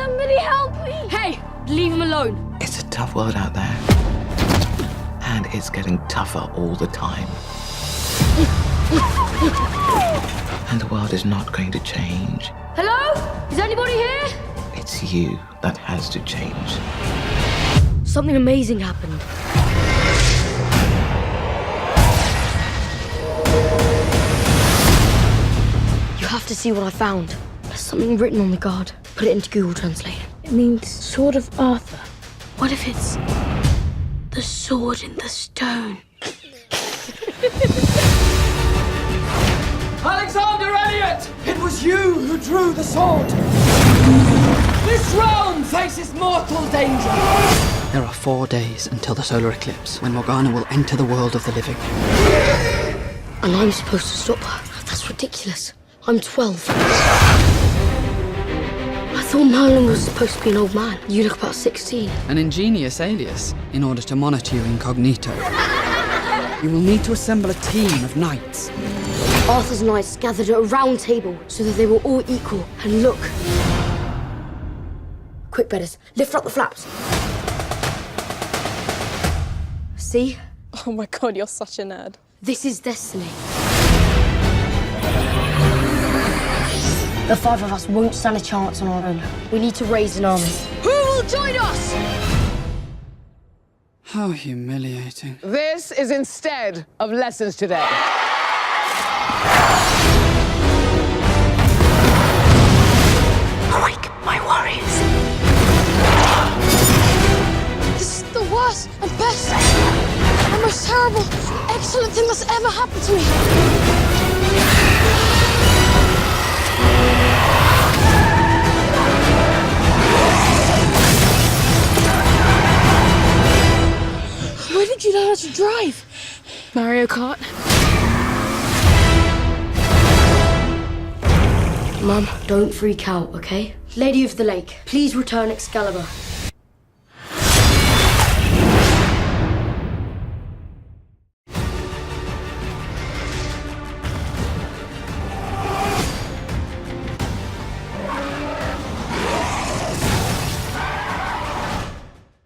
Somebody help me! Hey, leave him alone. It's a tough world out there. And it's getting tougher all the time. And the world is not going to change. Hello? Is anybody here? It's you that has to change. Something amazing happened. You have to see what I found. There's something written on the guard. Put it into Google Translate. It means Sword of Arthur. What if it's the sword in the stone? Alexander Elliot! It was you who drew the sword! This realm faces mortal danger! There are 4 days until the solar eclipse, when Morgana will enter the world of the living. And I'm supposed to stop her? That's ridiculous. I'm 12. I thought Merlin was supposed to be an old man. You look about 16. An ingenious alias, in order to monitor you incognito. You will need to assemble a team of knights. Arthur's knights gathered at a round table so that they were all equal. And look. Quick, Bedders, lift up the flaps. See? Oh my god, you're such a nerd. This is destiny. The 5 of us won't stand a chance on our own. We need to raise an army. Who will join us? How humiliating. This is instead of lessons today. Awake, my warriors. This is the worst and best and most terrible, excellent thing that's ever happened to me. Where did you learn how to drive? Mario Kart? Mum, don't freak out, okay? Lady of the Lake, please return Excalibur.